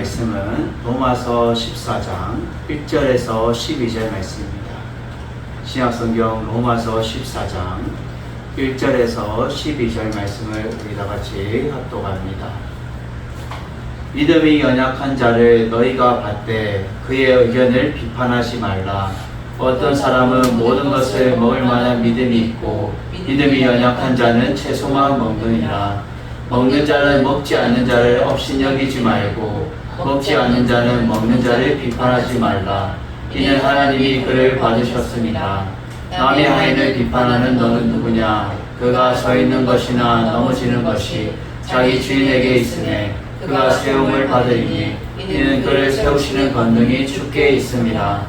말씀은 로마서 14장 1절에서 12절 말씀입니다. 신약성경 로마서 14장 1절에서 12절 말씀을 우리 다 같이 합독합니다. 믿음이 연약한 자를 너희가 받되 그의 의견을 비판하지 말라. 어떤 사람은 모든 것을 먹을 만한 믿음이 있고 믿음이 연약한 자는 채소만 먹느니라. 먹는 자는 먹지 않는 자를 업신여기지 말고 먹지 않는 자는 먹는 자를 비판하지 말라. 이는 하나님이 그를 받으셨습니다. 남의 하인을 비판하는 너는 누구냐? 그가 서 있는 것이나 넘어지는 것이 자기 주인에게 있으매 그가 세움을 받으리니 이는 그를 세우시는 권능이 주께 있습니다.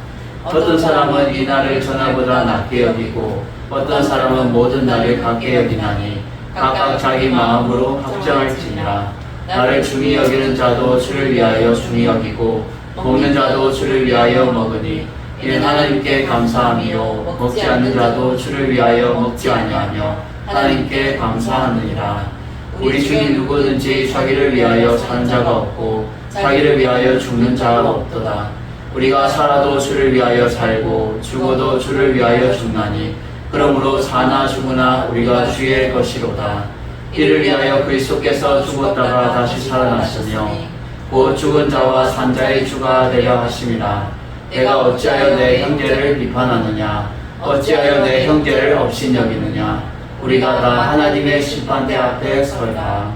어떤 사람은 이 날을 전날보다 낮게 여기고 어떤 사람은 모든 날을 같게 여기나니 각각 자기 마음으로 확정할지니라. 나를 중히 여기는 자도 주를 위하여 중히 여기고 먹는 자도 주를 위하여 먹으니 이는 하나님께 감사함이요 먹지 않는 자도 주를 위하여 먹지 아니하며 하나님께 감사하느니라. 우리 중에 누구든지 자기를 위하여 사는 자가 없고 자기를 위하여 죽는 자가 없도다. 우리가 살아도 주를 위하여 살고 죽어도 주를 위하여 죽나니 그러므로 사나 죽으나 우리가 주의 것이로다. 이를 위하여 그리스도께서 죽었다가 다시 살아나시며 곧 죽은 자와 산 자의 주가 되려 하심이라. 내가 어찌하여 내 형제를 비판하느냐? 어찌하여 내 형제를 업신여기느냐? 우리가 다 하나님의 심판대 앞에 서리라.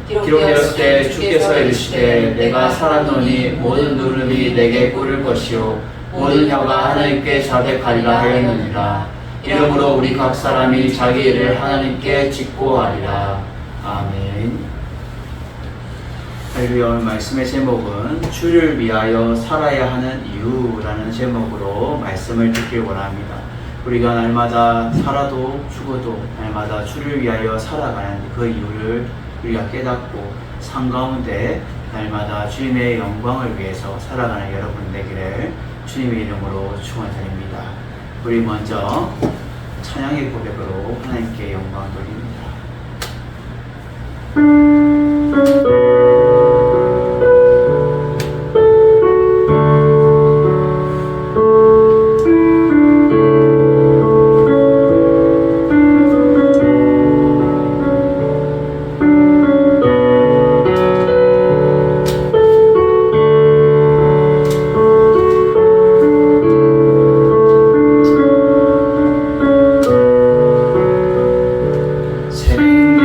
기록되었을 주께서 이르시되 내가 살았노니 모든 누름이 내게 꿇을 것이요 모든 혀가 하나님께 자백하리라 하였느니라. 이러므로 우리 각 사람이 자기 일을 하나님께 직고하리라. 아멘. 할렐루야. 오늘 말씀의 제목은 주를 위하여 살아야 하는 이유라는 제목으로 말씀을 듣길 원합니다. 우리가 날마다 살아도 죽어도 날마다 주를 위하여 살아가는 그 이유를 우리가 깨닫고 삶 가운데 날마다 주님의 영광을 위해서 살아가는 여러분 되기를 주님의 이름으로 축원드립니다. 우리 먼저 찬양의 고백으로 하나님께 영광 돌립니다. 생명의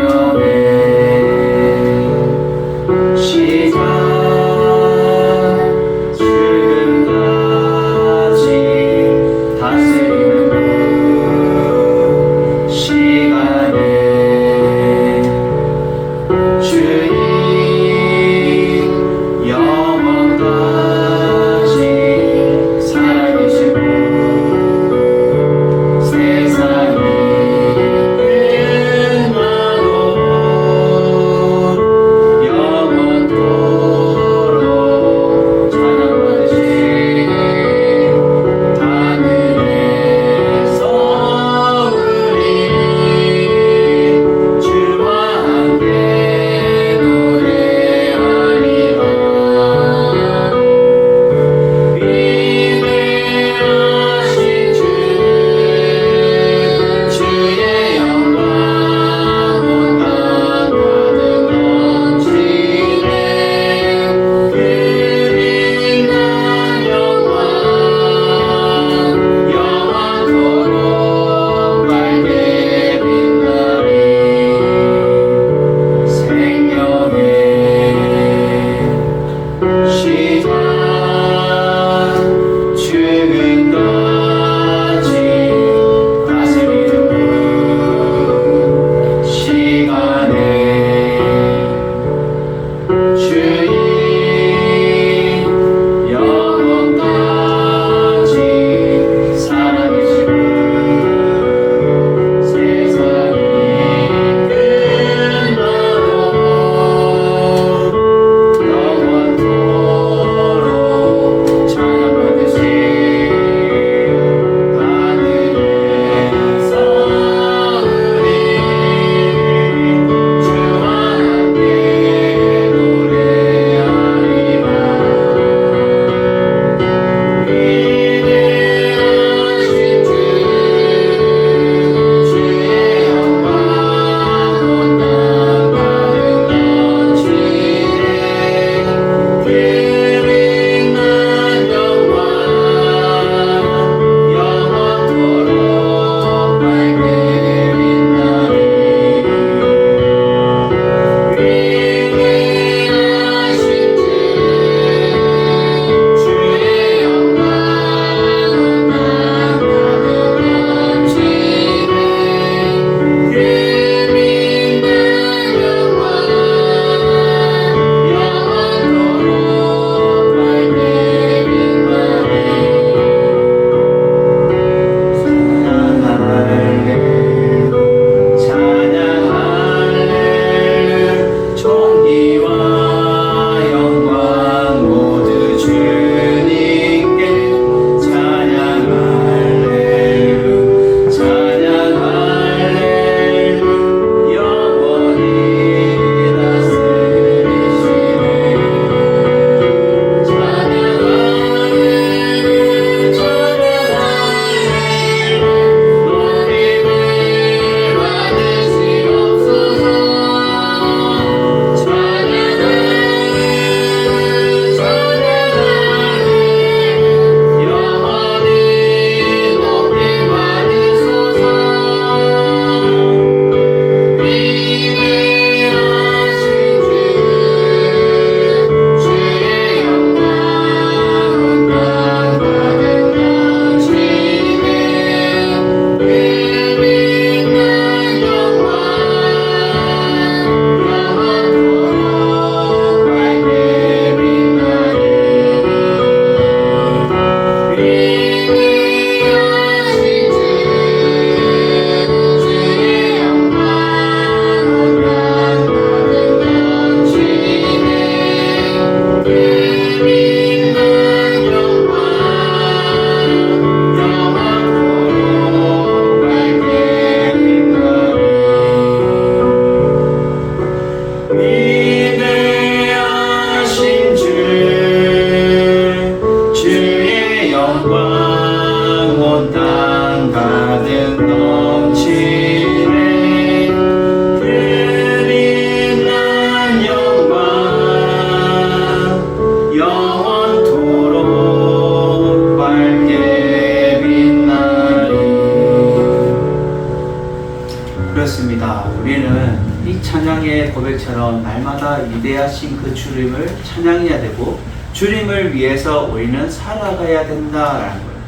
노래처럼 날마다 위대하신 그 주님을 찬양해야 되고 주님을 위해서 우리는 살아가야 된다라는 거예요.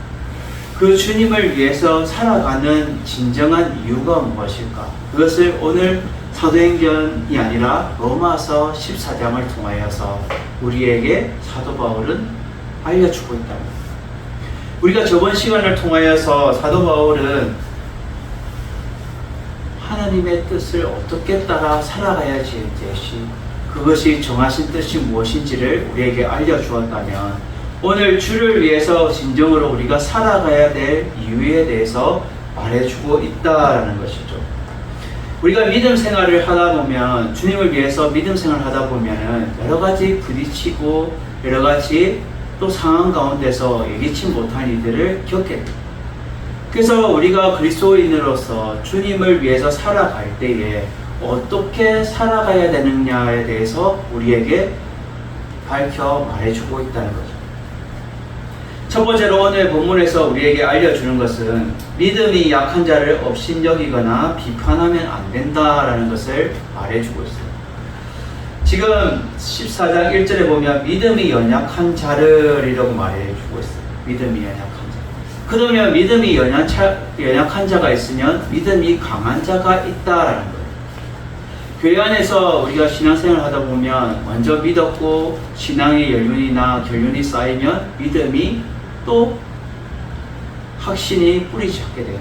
그 주님을 위해서 살아가는 진정한 이유가 무엇일까? 그것을 오늘 사도행전이 아니라 로마서 14장을 통하여서 우리에게 사도 바울은 알려주고 있다. 우리가 저번 시간을 통하여서 사도 바울은 하나님의 뜻을 어떻게 따라 살아가야지 그것이 정하신 뜻이 무엇인지를 우리에게 알려주었다면 오늘 주를 위해서 진정으로 우리가 살아가야 될 이유에 대해서 말해주고 있다라는 것이죠. 우리가 믿음 생활을 하다 보면 주님을 위해서 믿음 생활을 하다 보면은 여러 가지 부딪히고 여러 가지 또 상황 가운데서 예기치 못한 일들을 겪게 됩니다. 그래서 우리가 그리스도인으로서 주님을 위해서 살아갈 때에 어떻게 살아가야 되느냐에 대해서 우리에게 밝혀 말해주고 있다는 거죠. 첫 번째로 오늘 본문에서 우리에게 알려주는 것은 믿음이 약한 자를 업신여기거나 비판하면 안 된다라는 것을 말해주고 있어요. 지금 14장 1절에 보면 믿음이 연약한 자를이라고 말해주고 있어요. 믿음이 연약한 자. 그러면 믿음이 연약한 자가 있으면 믿음이 강한 자가 있다라는 거예요. 교회 안에서 우리가 신앙생활을 하다 보면 먼저 믿었고 신앙의 연륜이나 결륜이 쌓이면 믿음이 또 확신이 뿌리 잡게 돼요.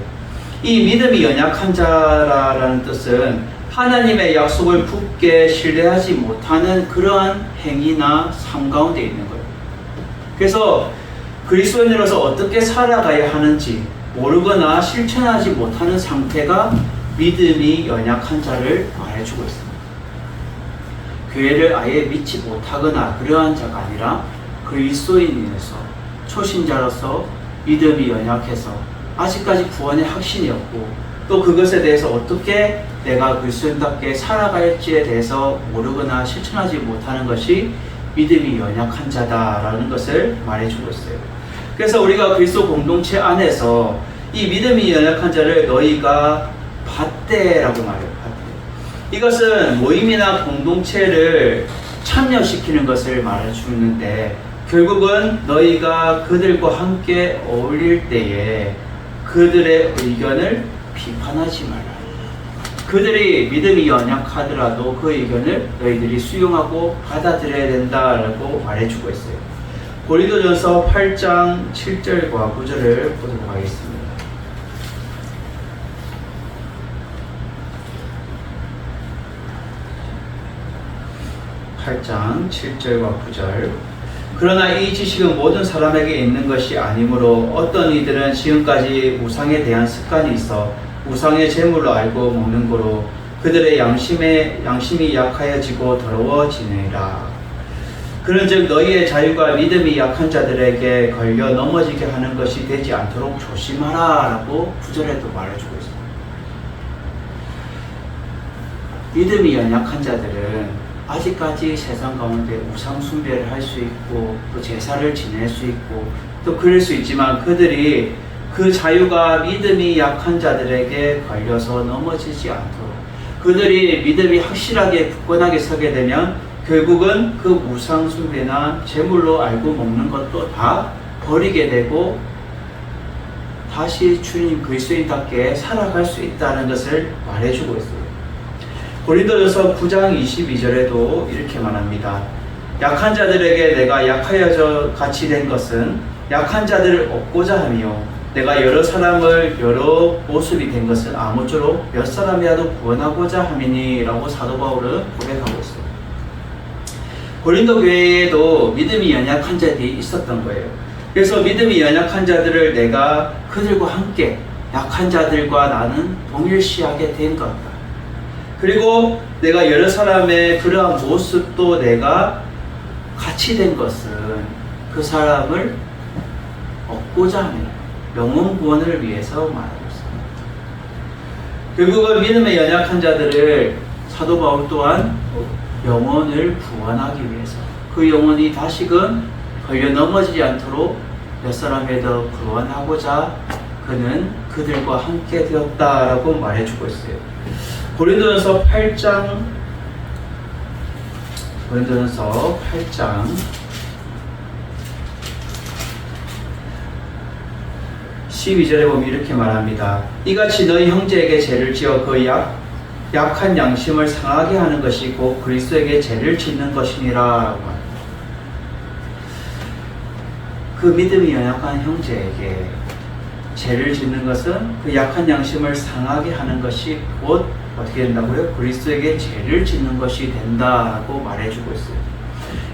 이 믿음이 연약한 자라는 뜻은 하나님의 약속을 굳게 신뢰하지 못하는 그러한 행위나 삶 가운데 있는 거예요. 그래서 그리스도인으로서 어떻게 살아가야 하는지 모르거나 실천하지 못하는 상태가 믿음이 연약한 자를 말해주고 있습니다. 교회를 아예 믿지 못하거나 그러한 자가 아니라 그리스도인으로서 초신자로서 믿음이 연약해서 아직까지 구원의 확신이 없고 또 그것에 대해서 어떻게 내가 그리스도인답게 살아갈지에 대해서 모르거나 실천하지 못하는 것이 믿음이 연약한 자다라는 것을 말해주고 있어요. 그래서 우리가 그리스도 공동체 안에서 이 믿음이 연약한 자를 너희가 받되라고 말해요. 받되. 이것은 모임이나 공동체를 참여시키는 것을 말해주는데 결국은 너희가 그들과 함께 어울릴 때에 그들의 의견을 비판하지 말라. 그들이 믿음이 연약하더라도 그 의견을 너희들이 수용하고 받아들여야 된다라고 말해주고 있어요. 고린도전서 8장 7절과 9절을 보도록 하겠습니다. 8장 7절과 9절. 그러나 이 지식은 모든 사람에게 있는 것이 아니므로 어떤 이들은 지금까지 우상에 대한 습관이 있어 우상의 제물로 알고 먹는 거로 그들의 양심이 약하여지고 더러워지느니라. 그런즉 너희의 자유가 믿음이 약한 자들에게 걸려 넘어지게 하는 것이 되지 않도록 조심하라 라고 9절에도 말해주고 있습니다. 믿음이 연약한 자들은 아직까지 세상 가운데 우상 숭배를 할 수 있고 또 제사를 지낼 수 있고 또 그럴 수 있지만 그들이 그 자유가 믿음이 약한 자들에게 걸려서 넘어지지 않도록 그들이 믿음이 확실하게 굳건하게 서게 되면 결국은 그 우상 숭배나 제물로 알고 먹는 것도 다 버리게 되고 다시 주님 그리스도인답게 살아갈 수 있다는 것을 말해주고 있어요. 고린도전서 9장 22절에도 이렇게 말합니다. 약한 자들에게 내가 약하여져 같이 된 것은 약한 자들을 얻고자 하며 내가 여러 사람을 여러 모습이 된 것은 아무쪼록 몇 사람이라도 구원하고자 함이니 라고 사도 바울은 고백하고 있어요. 고린도 교회에도 믿음이 연약한 자들이 있었던 거예요. 그래서 믿음이 연약한 자들을 내가 그들과 함께 약한 자들과 나는 동일시하게 된 것 같다. 그리고 내가 여러 사람의 그러한 모습도 내가 같이 된 것은 그 사람을 얻고자 하는 영혼 구원을 위해서 말하고 있습니다. 결국은 믿음에 연약한 자들을 사도 바울 또한 영혼을 구원하기 위해서 그 영혼이 다시금 걸려 넘어지지 않도록 몇 사람에도 구원하고자 그는 그들과 함께 되었다라고 말해주고 있어요. 고린도전서 8장 고린도전서 8장 12절에 보면 이렇게 말합니다. 이같이 너희 형제에게 죄를 지어 그 약한 양심을 상하게 하는 것이 곧 그리스도에게 죄를 짓는 것이니라 라고 말합니다. 그 믿음이 연약한 형제에게 죄를 짓는 것은 그 약한 양심을 상하게 하는 것이 곧 어떻게 된다고요? 그리스도에게 죄를 짓는 것이 된다라고 말해주고 있어요.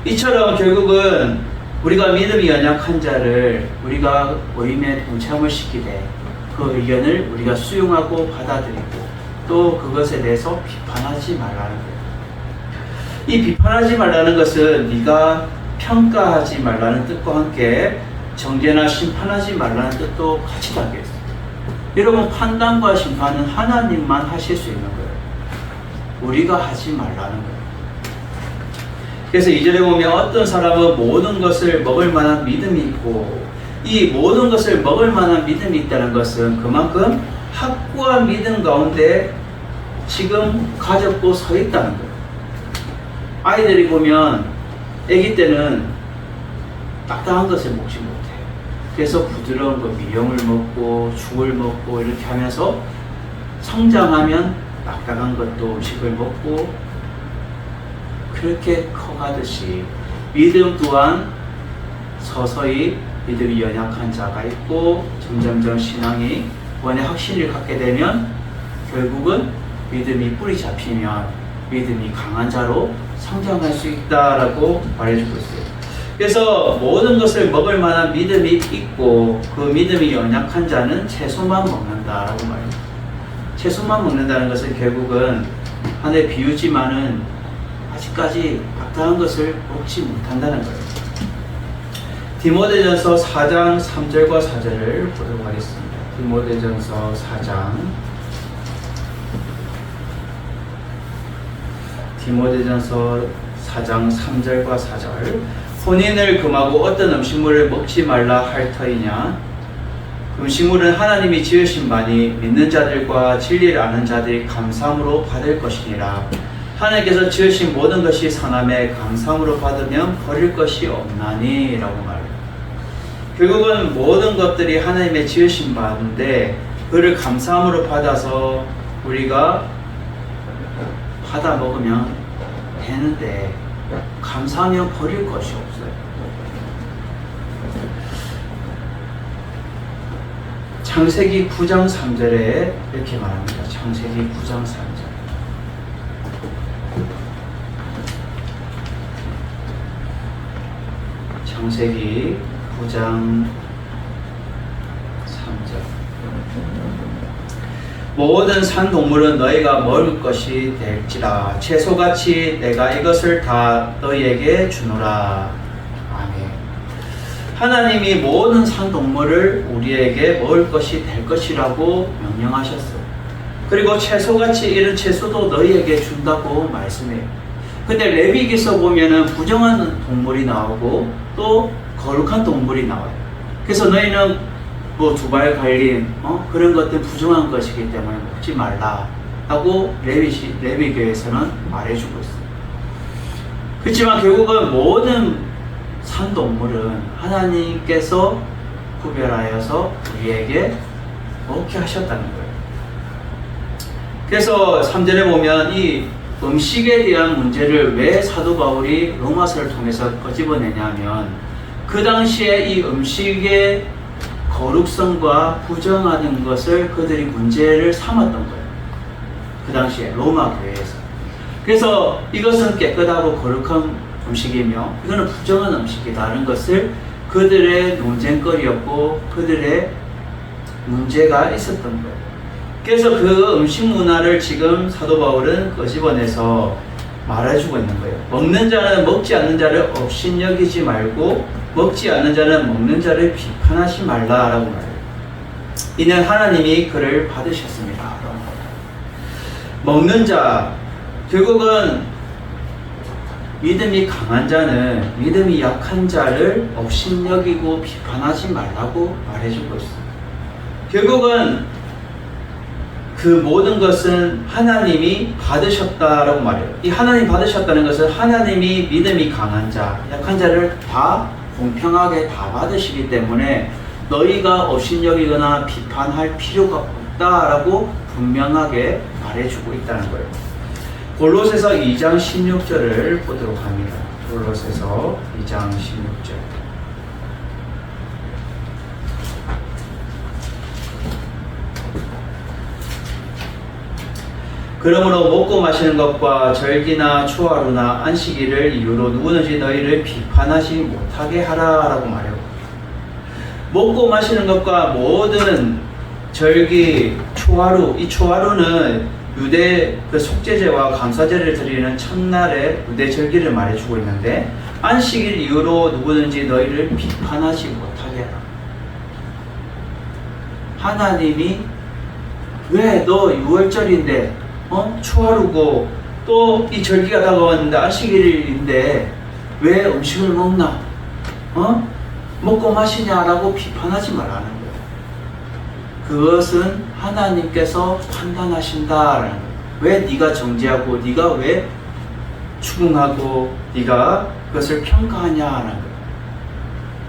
이처럼 결국은 우리가 믿음이 연약한 자를 우리가 모임에 동참을 시키되 그 의견을 우리가 수용하고 받아들이고 또 그것에 대해서 비판하지 말라는 거예요. 이 비판하지 말라는 것은 네가 평가하지 말라는 뜻과 함께 정죄나 심판하지 말라는 뜻도 같이 담겨 있어요. 여러분, 판단과 심판은 하나님만 하실 수 있는 거예요. 우리가 하지 말라는 거예요. 그래서 2절에 보면 어떤 사람은 모든 것을 먹을 만한 믿음이 있고, 이 모든 것을 먹을 만한 믿음이 있다는 것은 그만큼 확고한 믿음 가운데 지금 가졌고 서 있다는 거예요. 아이들이 보면 아기 때는 딱딱한 것을 먹지 못해요. 그래서 부드러운 거, 미령을 먹고 죽을 먹고 이렇게 하면서 성장하면 딱딱한 것도 음식을 먹고 그렇게 커가듯이 믿음 또한 서서히 믿음이 연약한 자가 있고 점점점 신앙이 원의 확신을 갖게 되면 결국은 믿음이 뿌리 잡히면 믿음이 강한 자로 성장할 수 있다라고 말해주고 있어요. 그래서 모든 것을 먹을 만한 믿음이 있고 그 믿음이 연약한 자는 채소만 먹는다라고 말해요. 채소만 먹는다는 것은 결국은 하나의 비유지만은 아직까지 딱딱한 것을 먹지 못한다는 거예요. 디모데전서 4장 3절과 4절을 보도록 하겠습니다. 디모데전서 4장 3절과 4절. 혼인을 금하고 어떤 음식물을 먹지 말라 할 터이냐? 음식물은 하나님이 지으신 바니 믿는 자들과 진리를 아는 자들이 감사함으로 받을 것이니라. 하나님께서 지으신 모든 것이 선함에 감사함으로 받으면 버릴 것이 없나니 라고 말해요. 결국은 모든 것들이 하나님의 지으신 바인데 그를 감사함으로 받아서 우리가 받아 먹으면 되는데 감사하면 버릴 것이 없어요. 창세기 9장 3절에 이렇게 말합니다. 창세기 9장 3절. 창세기 9장 3절. 모든 산 동물은 너희가 먹을 것이 될지라 채소같이 내가 이것을 다 너희에게 주노라. 아멘. 하나님이 모든 산 동물을 우리에게 먹을 것이 될 것이라고 명령하셨어요. 그리고 채소같이 이런 채소도 너희에게 준다고 말씀해요. 근데 레위기서 보면은 부정한 동물이 나오고 또 거룩한 동물이 나와요. 그래서 너희는 뭐 두발 갈림 그런 것들 부정한 것이기 때문에 먹지 말라 하고 레위기에서는 말해주고 있어요. 그렇지만 결국은 모든 산동물은 하나님께서 구별하여서 우리에게 먹게 하셨다는 거예요. 그래서 3절에 보면 이 음식에 대한 문제를 왜 사도 바울이 로마서를 통해서 꺼집어내냐면 그 당시에 이 음식의 거룩성과 부정하는 것을 그들이 문제를 삼았던 거예요. 그 당시에 로마 교회에서. 그래서 이것은 깨끗하고 거룩한 음식이며 이거는 부정한 음식이다라는 것을 그들의 논쟁거리였고 그들의 문제가 있었던 거예요. 그래서 그 음식 문화를 지금 사도 바울은 끄집어내서 말해주고 있는 거예요. 먹는 자는 먹지 않는 자를 업신여기지 말고 먹지 않는 자는 먹는 자를 비판하지 말라라고 말해요. 이는 하나님이 그를 받으셨습니다. 먹는 자, 결국은 믿음이 강한 자는 믿음이 약한 자를 업신여기고 비판하지 말라고 말해주고 있어요. 결국은 그 모든 것은 하나님이 받으셨다라고 말해요. 이 하나님 받으셨다는 것은 하나님이 믿음이 강한 자, 약한 자를 다 공평하게 다 받으시기 때문에 너희가 업신여기거나 비판할 필요가 없다라고 분명하게 말해주고 있다는 거예요. 골로새서 2장 16절을 보도록 합니다. 골로새서 2장 16절. 그러므로 먹고 마시는 것과 절기나 초하루나 안식일을 이유로 누구든지 너희를 비판하지 못하게 하라라고 말해요. 먹고 마시는 것과 모든 절기, 초하루, 이 초하루는 유대 그 속죄제와 감사제를 드리는 첫날의 유대 절기를 말해주고 있는데, 안식일 이후로 누구든지 너희를 비판하지 못하게 하라. 하나님이 왜 너 6월절인데 초하루고 또 이 절기가 다가왔는데 안식일인데 왜 음식을 먹나? 먹고 마시냐라고 비판하지 말라는 거예요. 그것은 하나님께서 판단하신다라는 거예요. 왜 네가 정죄하고 네가 왜 추궁하고 네가 그것을 평가하냐라는 거예요.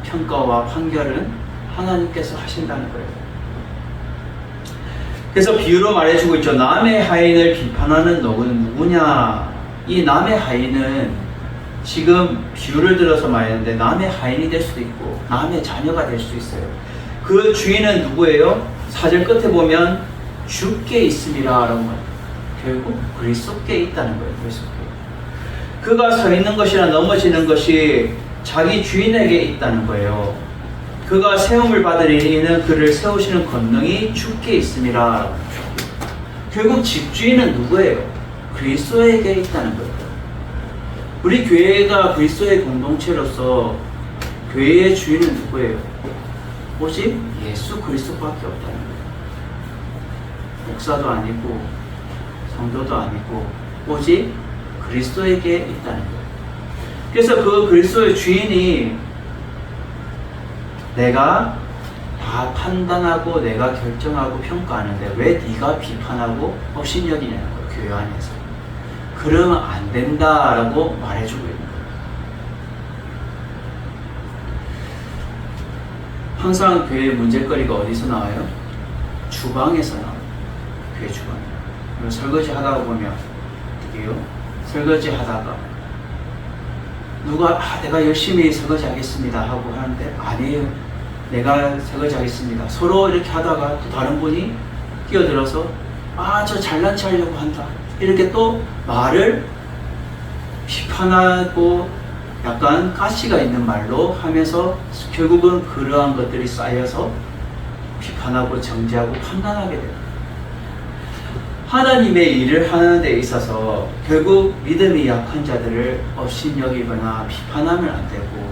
평가와 판결은 하나님께서 하신다는 거예요. 그래서 비유로 말해주고 있죠. 남의 하인을 비판하는 너는 누구냐? 이 남의 하인은 지금 비유를 들어서 말했는데 남의 하인이 될 수도 있고 남의 자녀가 될 수 있어요. 그 주인은 누구예요? 4절 끝에 보면 주께 있음이라 라고 말해요. 결국 그리스도께 있다는 거예요. 그리스도께. 그가 서 있는 것이나 넘어지는 것이 자기 주인에게 있다는 거예요. 그가 세움을 받으리니 이는 그를 세우시는 권능이 주께 있음이라. 결국 집주인은 누구예요? 그리스도에게 있다는 거예요. 우리 교회가 그리스도의 공동체로서 교회의 주인은 누구예요? 오직 예수 그리스도밖에 없다는 거예요. 목사도 아니고 성도도 아니고 오직 그리스도에게 있다는 거예요. 그래서 그 그리스도의 주인이 내가 다 판단하고 내가 결정하고 평가하는데 왜 네가 비판하고 업신여기냐는 거예요. 교회 안에서. 그러면 안 된다라고 말해주고 있는 거예요. 항상 교회의 문제거리가 어디서 나와요? 주방에서 나와요. 교회 주방에. 설거지 하다가 보면 어떻게 해요? 설거지 하다가 누가 내가 열심히 설거지 하겠습니다 하고 하는데 아니에요. 내가 설거지 하겠습니다. 서로 이렇게 하다가 또 다른 분이 끼어들어서 저 잘난 체 하려고 한다. 이렇게 또 말을 비판하고 약간 가시가 있는 말로 하면서 결국은 그러한 것들이 쌓여서 비판하고 정죄하고 판단하게 됩니다. 하나님의 일을 하는 데 있어서 결국 믿음이 약한 자들을 업신여기거나 비판하면 안 되고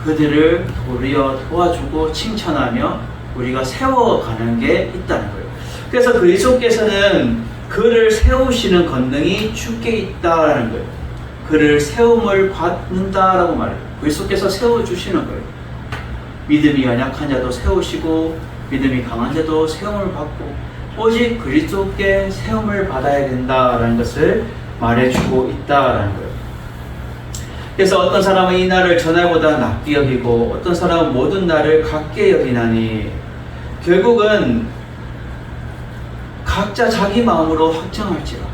그들을 도리어 도와주고 칭찬하며 우리가 세워가는 게 있다는 거예요. 그래서 그리스도께서는 그를 세우시는 권능이 주께 있다라는 거예요. 그를 세움을 받는다라고 말해요. 그리스도께서 세워주시는 거예요. 믿음이 연약한 자도 세우시고 믿음이 강한 자도 세움을 받고 오직 그리스도께 세움을 받아야 된다라는 것을 말해주고 있다라는 거예요. 그래서 어떤 사람은 이 날을 전날보다 낮게 여기고 어떤 사람은 모든 날을 같게 여기나니 결국은 각자 자기 마음으로 확정할지라.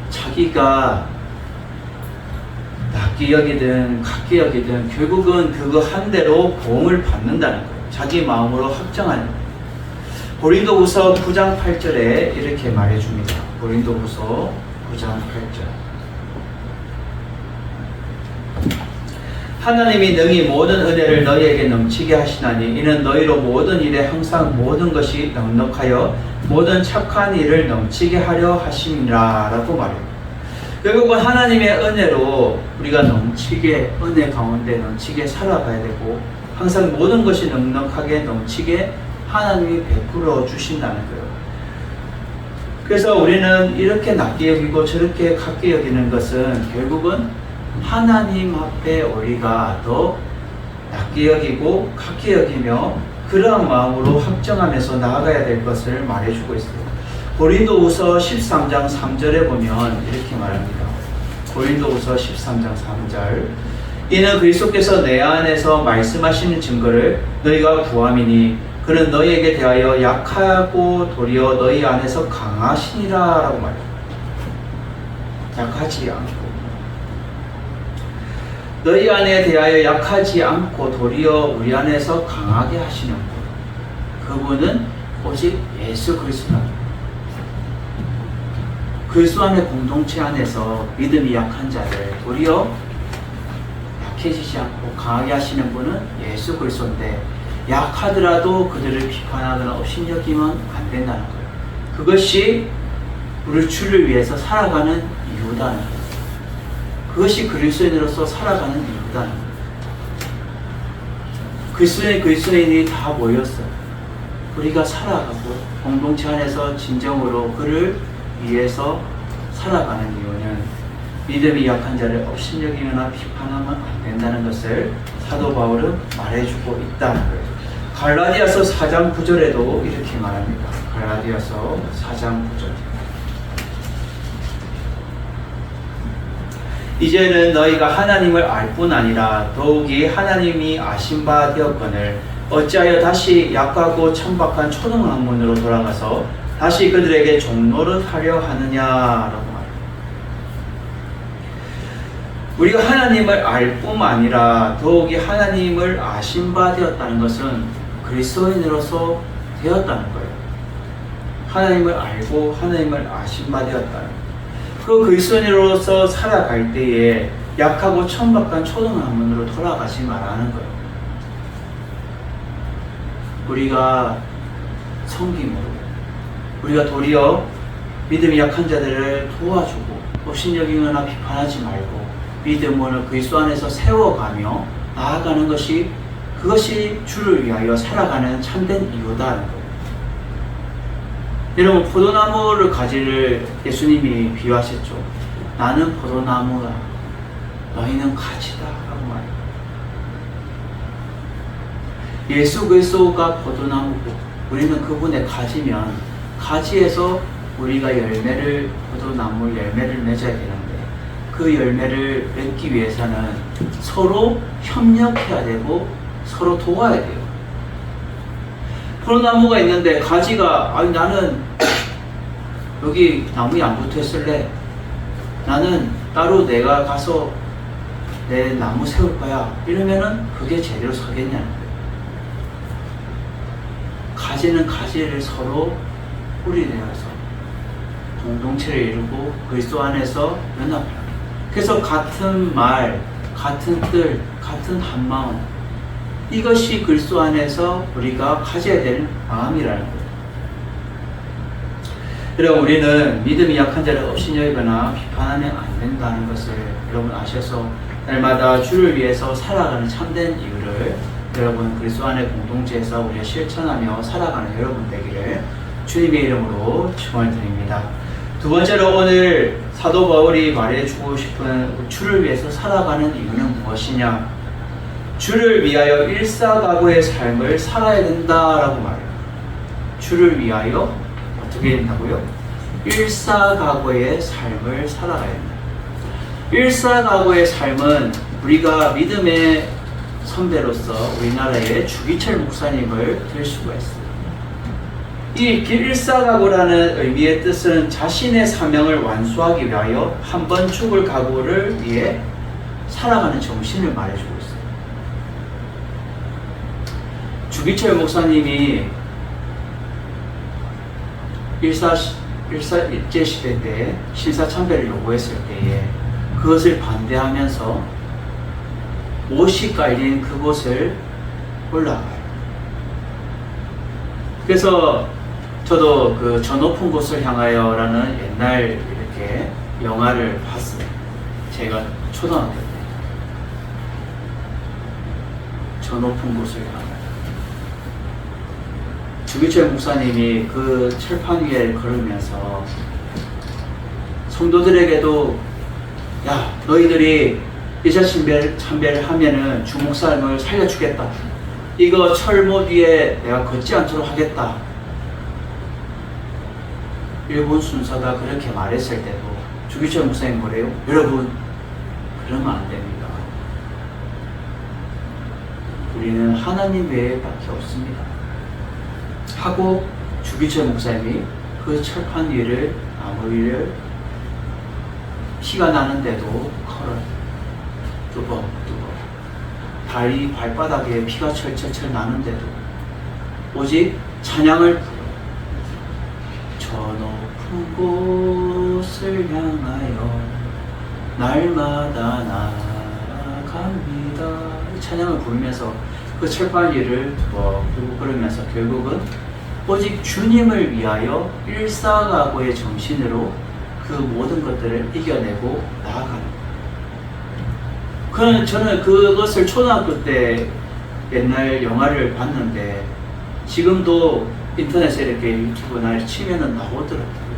자기가 낮게 여기든 같게 여기든 결국은 그거 한 대로 보응을 받는다는 거예요. 자기 마음으로 확정하는 거예요. 고린도후서 9장 8절에 이렇게 말해줍니다. 고린도후서 9장 8절. 하나님이 능히 모든 은혜를 너희에게 넘치게 하시나니 이는 너희로 모든 일에 항상 모든 것이 넉넉하여 모든 착한 일을 넘치게 하려 하심이라 라고 말해요. 결국은 하나님의 은혜로 우리가 넘치게 은혜 가운데 넘치게 살아가야 되고 항상 모든 것이 넉넉하게 넘치게 하나님이 베풀어 주신다는 거예요. 그래서 우리는 이렇게 낮게 여기고 저렇게 갖게 여기는 것은 결국은 하나님 앞에 우리가 더 낮게 여기고 갖게 여기며 그러한 마음으로 확정하면서 나아가야 될 것을 말해주고 있어요. 고린도후서 13장 3절에 보면 이렇게 말합니다. 고린도후서 13장 3절 이는 그리스도께서 내 안에서 말씀하시는 증거를 너희가 구함이니 그는 너희에게 대하여 약하고 도리어 너희 안에서 강하시니라 라고 말해요. 약하지 않고 너희 안에 대하여 약하지 않고 도리어 우리 안에서 강하게 하시는 분, 그분은 오직 예수 그리스도다. 그리스도 안의 공동체 안에서 믿음이 약한 자를 도리어 약해지지 않고 강하게 하시는 분은 예수 그리스도인데, 약하더라도 그들을 비판하거나 업신여기면 안 된다는 거예요. 그것이 우리 주를 위해서 살아가는 이유다는 거예요. 그것이 그리스도인으로서 살아가는 이유다는 거예요. 그리스도인이 다 모였어요. 우리가 살아가고 공동체 안에서 진정으로 그를 위해서 살아가는 이유는 믿음이 약한 자를 업신여기거나 비판하면 안 된다는 것을 사도 바울은 말해주고 있다는 거예요. 갈라디아서 4장 9절에도 이렇게 말합니다. 갈라디아서 4장 9절 이제는 너희가 하나님을 알 뿐 아니라 더욱이 하나님이 아신 바 되었거늘 어찌하여 다시 약하고 천박한 초등학문으로 돌아가서 다시 그들에게 종노릇하려 하느냐라고 말합니다. 우리가 하나님을 알 뿐만 아니라 더욱이 하나님을 아신 바 되었다는 것은 그리스도인으로서 되었다는 거예요. 하나님을 알고 하나님을 아신 바 되었다는 그 그리스도인으로서 살아갈 때에 약하고 천박한 초등학문으로 돌아가지 말라는 거예요. 우리가 섬김으로 우리가 도리어 믿음이 약한 자들을 도와주고 업신여기거나 비판하지 말고 믿음으로 그리스도 안에서 세워가며 나아가는 것이, 그것이 주를 위하여 살아가는 참된 이유다는 거예요. 여러분, 포도나무를 가지를 예수님이 비유하셨죠. 나는 포도나무다, 너희는 가지다 라고 말해요. 예수 그리스도가 포도나무고 우리는 그분의 가지면 가지에서 우리가 포도나무 열매를 맺어야 되는데, 그 열매를 맺기 위해서는 서로 협력해야 되고 서로 도와야 돼요. 포도나무가 있는데 가지가 나는 여기 나무에 안 붙어 있을래, 나는 따로 내가 가서 내 나무 세울 거야, 이러면은 그게 제대로 서겠냐는 거예요. 가지는 가지를 서로 뿌리내어서 공동체를 이루고 그리스도 안에서 연합해요. 그래서 같은 말, 같은 뜻, 같은 한마음, 이것이 그리스도 안에서 우리가 가져야 되는 마음이라는 거예요. 여러분, 우리는 믿음이 약한 자를 업신여기거나 비판하면 안 된다는 것을 여러분 아셔서 날마다 주를 위해서 살아가는 참된 이유를 여러분 그리스도 안의 공동체에서 우리가 실천하며 살아가는 여러분 되기를 주님의 이름으로 축원을 드립니다. 두 번째로 오늘 사도 바울이 말해주고 싶은 주를 위해서 살아가는 이유는 무엇이냐? 주를 위하여 일사각오의 삶을 살아야 된다라고 말해요. 주를 위하여 어떻게 된다고요? 일사각오의 삶을 살아가야 된다. 일사각오의 삶은 우리가 믿음의 선배로서 우리나라의 주기철 목사님을 들 수가 있어요. 이 일사각오라는 의미의 뜻은 자신의 사명을 완수하기 위하여 한 번 죽을 각오를 위해 살아가는 정신을 말해주고 있어요. 주기철 목사님이 일제시대 때 신사참배를 요구했을 때에 그것을 반대하면서 못이 깔린 그곳을 올라가요. 그래서 저도 그 저 높은 곳을 향하여라는 옛날 이렇게 영화를 봤어요. 제가 초등학교 때. 저 높은 곳을 향하여. 주기철 목사님이 그 철판 위에 걸으면서 성도들에게도, 야, 너희들이 일제참배를 하면은 주목사님을 살려주겠다, 이거 철못 위에 내가 걷지 않도록 하겠다. 일본 순사가 그렇게 말했을 때도 주기철 목사님 뭐래요? 여러분, 그러면 안 됩니다. 우리는 하나님 외에밖에 없습니다. 하고 주기철 목사님이 그 철판 위를 나무 위를 피가 나는데도 걸어요. 뚜벅뚜벅 다리 발바닥에 피가 철철철 나는데도 오직 찬양을 부르 저 높은 곳을 향하여 날마다 나아갑니다. 찬양을 부르면서 그 철판 위를 뚜벅뚜벅 걸으면서 결국은 오직 주님을 위하여 일사각오의 정신으로 그 모든 것들을 이겨내고 나아가는 거예요. 저는 그것을 초등학교 때 옛날 영화를 봤는데 지금도 인터넷에 이렇게 유튜브나 치면은 나오더라고요.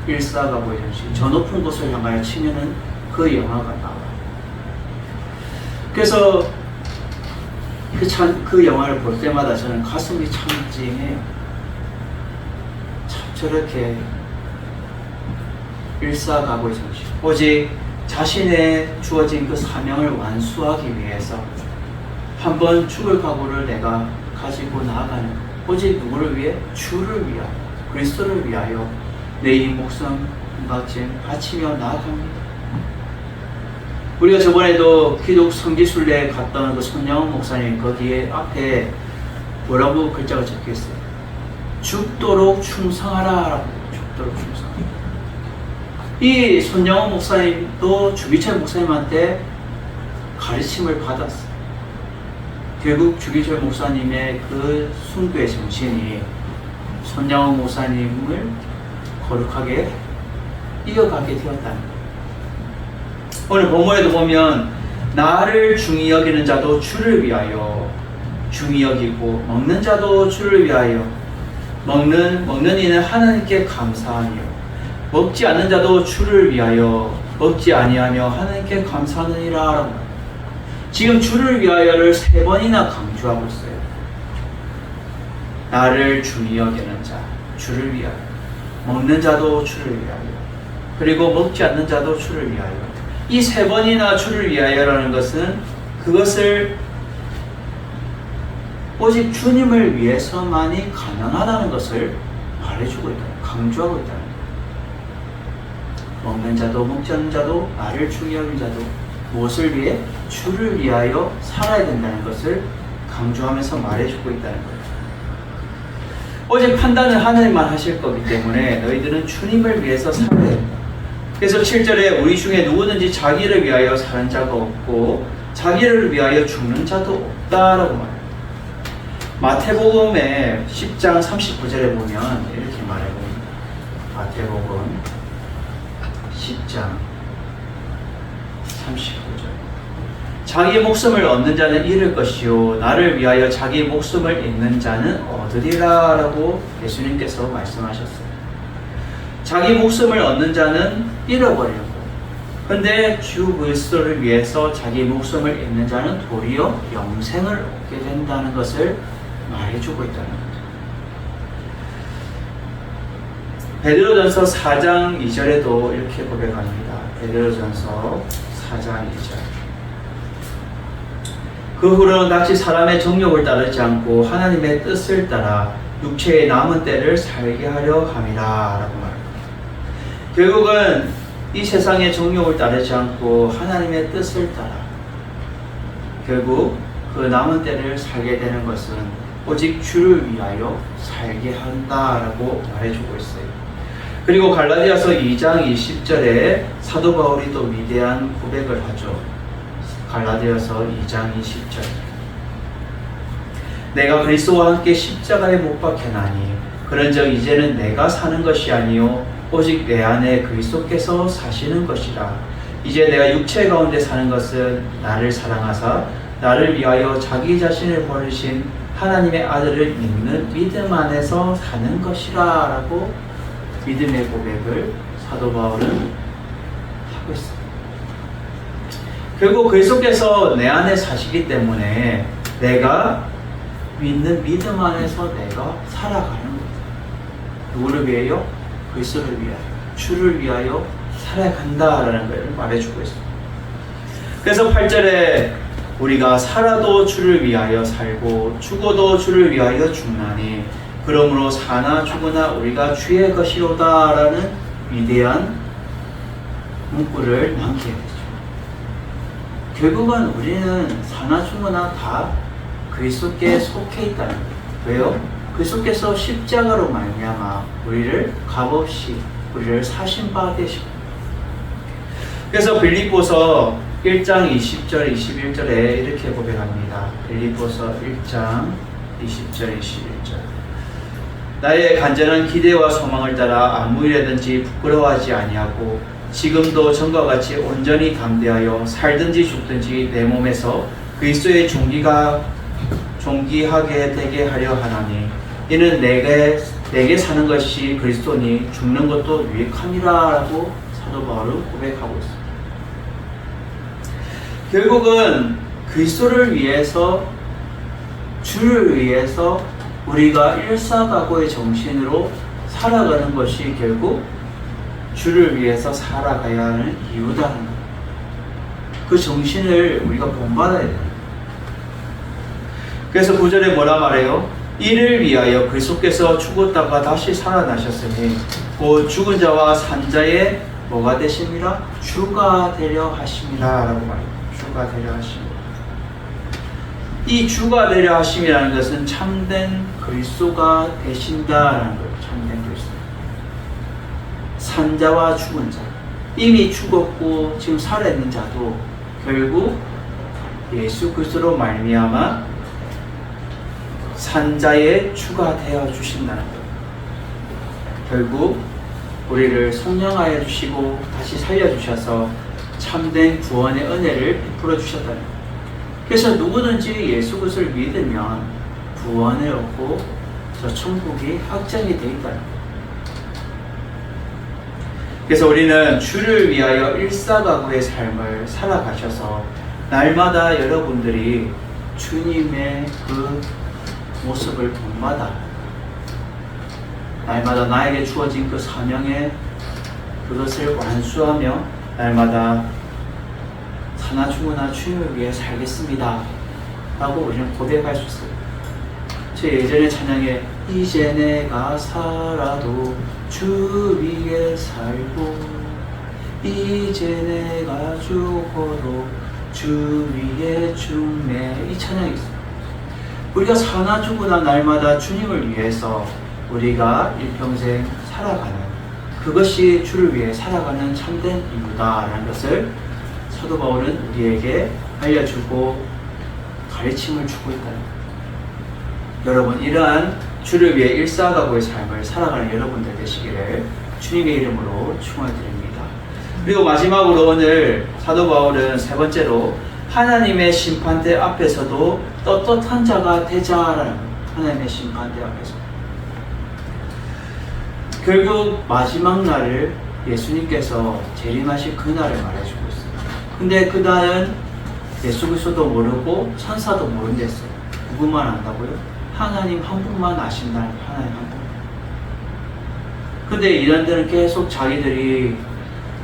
일사각오의 정신, 저 높은 곳을 향하여 치면은 그 영화가 나와요. 그래서 그 영화를 볼 때마다 저는 가슴이 참 찡해요. 참 저렇게 일사각오의 정신, 오직 자신의 주어진 그 사명을 완수하기 위해서 한번 죽을 각오를 내가 가지고 나아가는 것. 오직 누구를 위해? 주를 위하여, 그리스도를 위하여 내 이 목숨 한박쯤 바치며 나아갑니다. 우리가 저번에도 기독 성지순례 갔던 그 손양원 목사님 거기에 앞에 뭐라고 글자가 적혀있어요? 죽도록 충성하라. 죽도록 충성하라. 이 손양원 목사님도 주기철 목사님한테 가르침을 받았어요. 결국 주기철 목사님의 그 순교의 정신이 손양원 목사님을 거룩하게 이어가게 되었다는 거예요. 오늘 본문에도 보면 나를 중히 여기는 자도 주를 위하여 중히 여기고 먹는 자도 주를 위하여 먹는 이는 하나님께 감사하며 먹지 않는 자도 주를 위하여 먹지 아니하며 하나님께 감사하느니라. 지금 주를 위하여를 3번이나 강조하고 있어요. 나를 중히 여기는 자, 주를 위하여. 먹는 자도 주를 위하여. 그리고 먹지 않는 자도 주를 위하여. 이 3번이나 주를 위하여라는 것은 그것을 오직 주님을 위해서만이 가능하다는 것을 말해주고 있다. 강조하고 있다. 먹는 자도 먹지 않는 자도 나를 중히 여긴 자도 무엇을 위해? 주를 위하여 살아야 된다는 것을 강조하면서 말해주고 있다는 거예요. 오직 판단을 하나님만 하실 거기 때문에 너희들은 주님을 위해서 살아야 된다. 그래서 7절에 우리 중에 누구든지 자기를 위하여 사는 자가 없고 자기를 위하여 죽는 자도 없다라고 말해요. 마태복음의 10장 39절에 보면 이렇게 말해봅니다. 마태복음 10장 39절 자기 목숨을 얻는 자는 잃을 것이요 나를 위하여 자기 목숨을 잃는 자는 얻으리라 라고 예수님께서 말씀하셨어요. 자기 목숨을 얻는 자는 잃어버리고 근데 주 그리스도를 위해서 자기 목숨을 잃는 자는 도리어 영생을 얻게 된다는 것을 말해주고 있다는 거죠. 베드로전서 4장 2절에도 이렇게 고백합니다. 베드로전서 4장 2절 그 후로는 같이 사람의 정욕을 따르지 않고 하나님의 뜻을 따라 육체의 남은 때를 살게 하려 함이라 라고 말합니다. 결국은 이 세상의 정욕을 따르지 않고 하나님의 뜻을 따라 결국 그 남은 때를 살게 되는 것은 오직 주를 위하여 살게 한다라고 말해주고 있어요. 그리고 갈라디아서 2장 20절에 사도 바울이 또 위대한 고백을 하죠. 갈라디아서 2장 20절 내가 그리스도와 함께 십자가에 못 박혀나니 그런즉 이제는 내가 사는 것이 아니요 오직 내 안에 그리스도께서 사시는 것이라. 이제 내가 육체 가운데 사는 것은 나를 사랑하사 나를 위하여 자기 자신을 버리신 하나님의 아들을 믿는 믿음 안에서 사는 것이라 라고 믿음의 고백을 사도 바울은 하고 있습니다. 결국 그리스도께서 내 안에 사시기 때문에 내가 믿는 믿음 안에서 내가 살아가는 거예요. 누구를 위하여? 그리스도를 위하여, 주를 위하여 살아간다라는 걸 말해주고 있습니다. 그래서 8절에 우리가 살아도 주를 위하여 살고 죽어도 주를 위하여 죽나니 그러므로 사나 죽으나 우리가 주의 것이로다라는 위대한 문구를 남기게 되죠. 결국은 우리는 사나 죽으나 다 그리스도께 속해 있다는 거예요. 왜요? 그리스도께서 십자가로 말미암아 우리를 값없이 우리를 사신 바 되시고, 그래서 빌립보서 1장 20절 21절에 이렇게 고백합니다. 빌립보서 1장 20절 21절 나의 간절한 기대와 소망을 따라 아무 일에든지 부끄러워하지 아니하고 지금도 전과 같이 온전히 담대하여 살든지 죽든지 내 몸에서 그리스도의 존귀하게 되게 하려 하나니 이는 내게 사는 것이 그리스도니 죽는 것도 유익함이라라고 사도 바울은 고백하고 있습니다. 결국은 그리스도를 위해서, 주를 위해서 우리가 일사각오의 정신으로 살아가는 것이 결국 주를 위해서 살아가야 하는 이유다는 것. 그 정신을 우리가 본받아야 돼요. 그래서 9절에 뭐라 말해요? 이를 위하여 그리스도께서 죽었다가 다시 살아나셨으니 곧 죽은 자와 산 자의 뭐가 되심이라? 주가 되려 하심이라 라고 말해요. 주가 되려 하심이라. 이 주가 되려 하심이라는 것은 참된 그리스도가 되신다라는 거예요. 참된 그리스도. 산 자와 죽은 자, 이미 죽었고 지금 살아있는 자도 결국 예수 그리스도로 말미암아 산자의 주가 되어 주신다는 거예요. 결국 우리를 성령하여 주시고 다시 살려주셔서 참된 구원의 은혜를 베풀어 주셨다는 거예요. 그래서 누구든지 예수 그리스도를 믿으면 구원을 얻고 저 천국이 확정이 되어 있다는 거예요. 그래서 우리는 주를 위하여 일사각오의 삶을 살아가셔서 날마다 여러분들이 주님의 그 모습을 본받아 날마다 나에게 주어진 그 사명에 그것을 완수하며 날마다 사나 죽으나 주님을 위해 살겠습니다 라고 우리는 고백할 수 있어요. 제 예전에 찬양에 이제 내가 살아도 주 위에 살고 이제 내가 죽어도 주 위에 죽네, 이 찬양이 있어요. 우리가 사나 죽으나 날마다 주님을 위해서 우리가 일평생 살아가는, 그것이 주를 위해 살아가는 참된 이유다라는 것을 사도 바울은 우리에게 알려주고 가르침을 주고 있다는 거예요. 여러분, 이러한 주를 위해 일사각오의 삶을 살아가는 여러분들 되시기를 주님의 이름으로 축원드립니다. 그리고 마지막으로 오늘 사도 바울은 세 번째로 하나님의 심판대 앞에서도 떳떳한 자가 되자라는, 하나님의 심판대 앞에서 결국 마지막 날을 예수님께서 재림하실 그날을 말해주고 있어요. 근데 그날은 예수 그리스도도 모르고 천사도 모른댔어요. 누구만 안다고요? 하나님 한 분만 아신 날, 하나님 한 분. 근데 이런 데는 계속 자기들이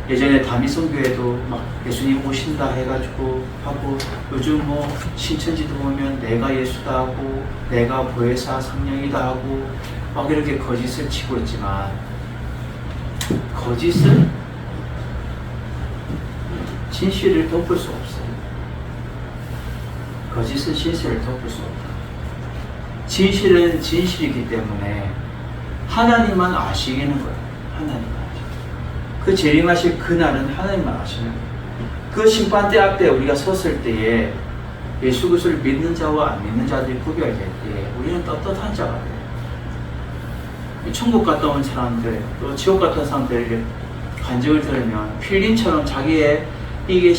예전에 다미성교회도 막 예수님 오신다 해가지고 하고, 요즘 뭐 신천지도 보면 내가 예수다 하고 내가 보혜사 성령이다 하고 막 이렇게 거짓을 치고 있지만, 거짓은 진실을 덮을 수 없어요. 거짓은 진실을 덮을 수 없다. 진실은 진실이기 때문에 하나님만 아시겠는 거예요. 하나님만 아시고. 그 재림하실 그날은 하나님만 아시는 거예요. 그 심판대 앞에 우리가 섰을 때에 예수 그리스도를 믿는 자와 안 믿는 자들이 구별될 때에 우리는 떳떳한 자가 돼요. 천국 갔다 온 사람들, 또 지옥 갔다 온 사람들 간증을 들으면 필름처럼 자기의 이게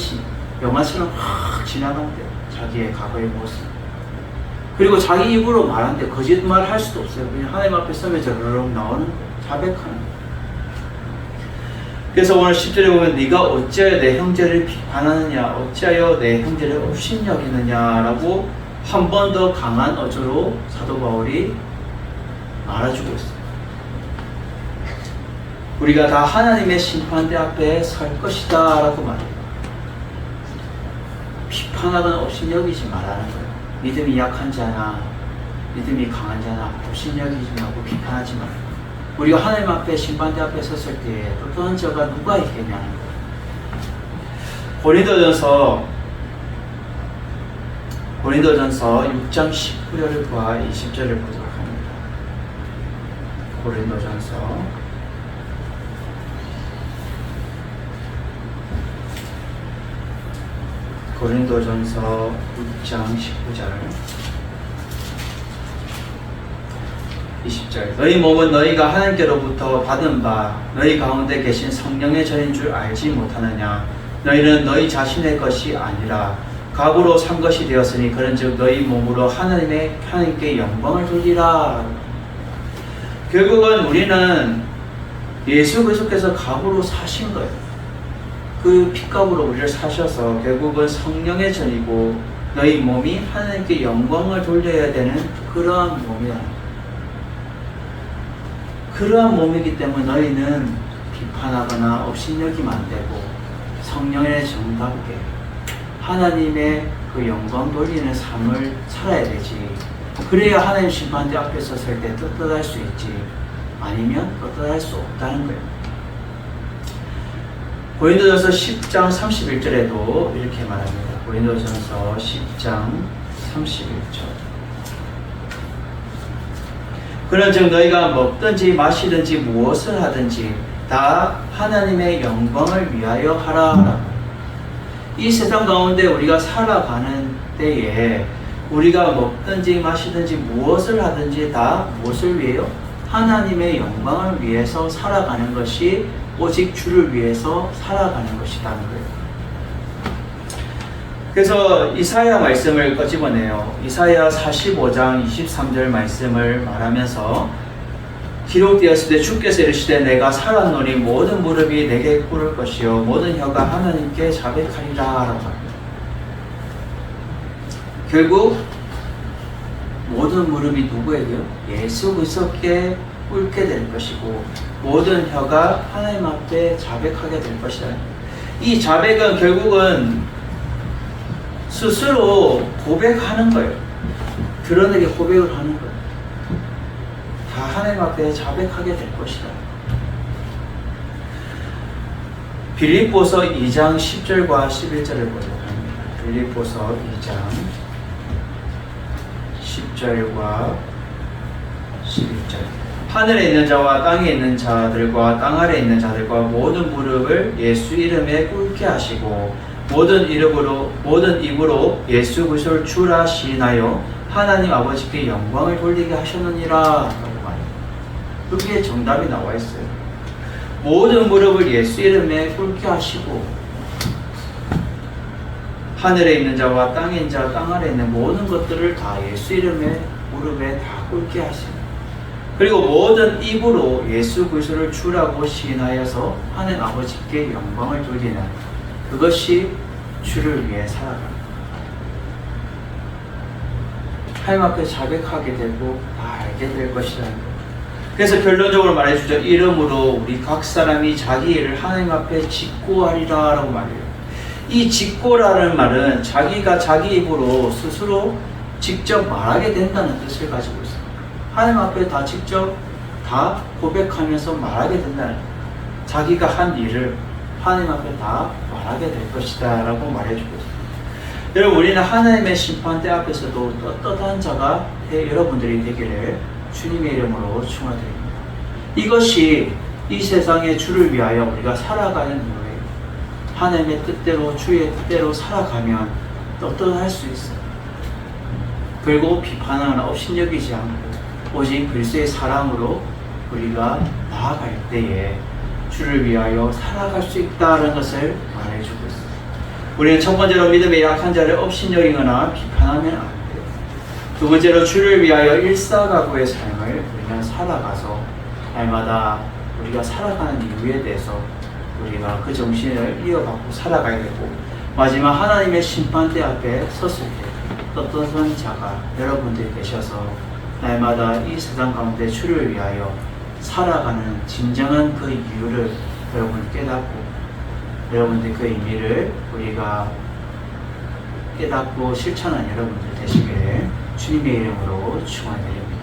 영화처럼 확 지나간대요. 자기의 과거의 모습. 그리고 자기 입으로 말하는데 거짓말 할 수도 없어요. 그냥 하나님 앞에 서면 저르륵 나오는 거예요. 자백하는 거예요. 그래서 오늘 10절에 보면 네가 어찌하여 내 형제를 비판하느냐, 어찌하여 내 형제를 업신여기느냐라고 한 번 더 강한 어조로 사도 바울이 말해주고 있어요. 우리가 다 하나님의 심판대 앞에 설 것이다 라고 말해요. 비판하거나 업신여기지 말라는 거예요. 믿음이 약한 자나 믿음이 강한 자나 업신여기지 말고 비판하지 말고, 우리가 하나님 앞에 심판대 앞에 섰을 때 어떤 자가 누가 있겠냐는 거예요. 고린도전서 6장 19절과 20절을 보도록 합니다. 고린도전서 6장 19절 20절. 너희 몸은 너희가 하나님께로부터 받은 바 너희 가운데 계신 성령의 전인 줄 알지 못하느냐. 너희는 너희 자신의 것이 아니라 값으로 산 것이 되었으니 그런즉 너희 몸으로 하나님께 영광을 돌리라. 결국은 우리는 예수 그리스도께서 값으로 사신 거예요. 그 핏값으로 우리를 사셔서 결국은 성령의 전이고 너희 몸이 하나님께 영광을 돌려야 되는 그러한 몸이다. 그러한 몸이기 때문에 너희는 비판하거나 업신여기면 안 되고 성령의 정답게 하나님의 그 영광 돌리는 삶을 살아야 되지. 그래야 하나님 심판대 앞에 섰을 때 떳떳할 수 있지. 아니면 떳떳할 수 없다는 거예요. 고린도전서 10장 31절에도 이렇게 말합니다. 고린도전서 10장 31절. 그런즉 너희가 먹든지 마시든지 무엇을 하든지 다 하나님의 영광을 위하여 하라. 이 세상 가운데 우리가 살아가는 때에 우리가 먹든지 마시든지 무엇을 하든지 다 무엇을 위해요? 하나님의 영광을 위해서 살아가는 것이 오직 주를 위해서 살아가는 것이라는 거예요. 그래서 이사야 말씀을 꺼집어내요. 이사야 45장 23절 말씀을 말하면서 기록되었을 때 주께서 이르시되 내가 살았노니 모든 무릎이 내게 꿇을 것이요 모든 혀가 하나님께 자백하리라 라고 합니다. 결국 모든 무릎이 누구에게요? 예수 그리스도께 꿇게 될 것이고 모든 혀가 하나님 앞에 자백하게 될 것이다. 이 자백은 결국은 스스로 고백하는 거예요. 드러내게 고백을 하는 거예요. 다 하나님 앞에 자백하게 될 것이다. 빌립보서 2장 10절과 11절을 보도록 합니다. 빌립보서 2장 10절과 11절. 하늘에 있는 자와 땅에 있는 자들과 땅 아래에 있는 자들과 모든 무릎을 예수 이름에 꿇게 하시고 모든 입으로 예수 그리스도를 주라 시인하여 하나님 아버지께 영광을 돌리게 하셨느니라 라고 말해요. 그게 정답이 나와 있어요. 모든 무릎을 예수 이름에 꿇게 하시고 하늘에 있는 자와 땅에 있는 자, 땅 아래에 있는 모든 것들을 다 예수 이름에 무릎에 다 꿇게 하시고 그리고 모든 입으로 예수 그리스도를 주라고 시인하여서 하나님 아버지께 영광을 돌리는 그것이 주를 위해 살아가는 하나님 앞에 자백하게 되고 다 알게 될 것이라는 것. 그래서 결론적으로 말해주죠. 이러므로 우리 각 사람이 자기 일을 하나님 앞에 직고하리라 라고 말해요. 이 직고라는 말은 자기가 자기 입으로 스스로 직접 말하게 된다는 뜻을 가지고 있어요. 하나님 앞에 다 직접 다 고백하면서 말하게 된다는 거예요. 자기가 한 일을 하나님 앞에 다 말하게 될 것이다 라고 말해주고 있습니다. 여러분, 우리는 하나님의 심판대 앞에서도 떳떳한 자가 여러분들이 되기를 주님의 이름으로 축원드립니다. 이것이 이 세상의 주를 위하여 우리가 살아가는 이유예요. 하나님의 뜻대로 주의 뜻대로 살아가면 떳떳할 수 있어요. 그리고 비판하거나 업신여기지 않고 오직 그리스도의 사랑으로 우리가 나아갈 때에 주를 위하여 살아갈 수 있다는 것을 말해주고 있습니다. 우리는 첫 번째로 믿음의 약한 자를 업신여기거나 비판하면 안 돼요. 두 번째로 주를 위하여 일사각오의 삶을 우리가 살아가서 날마다 우리가 살아가는 이유에 대해서 우리가 그 정신을 이어받고 살아가야 되고 마지막 하나님의 심판대 앞에 섰을 때 떳떳한 자가 여러분들이 되셔서 날마다 이 세상 가운데 주를 위하여 살아가는 진정한 그 이유를 여러분 깨닫고 여러분들 그 의미를 우리가 깨닫고 실천한 여러분들 되시기를 주님의 이름으로 축원드립니다.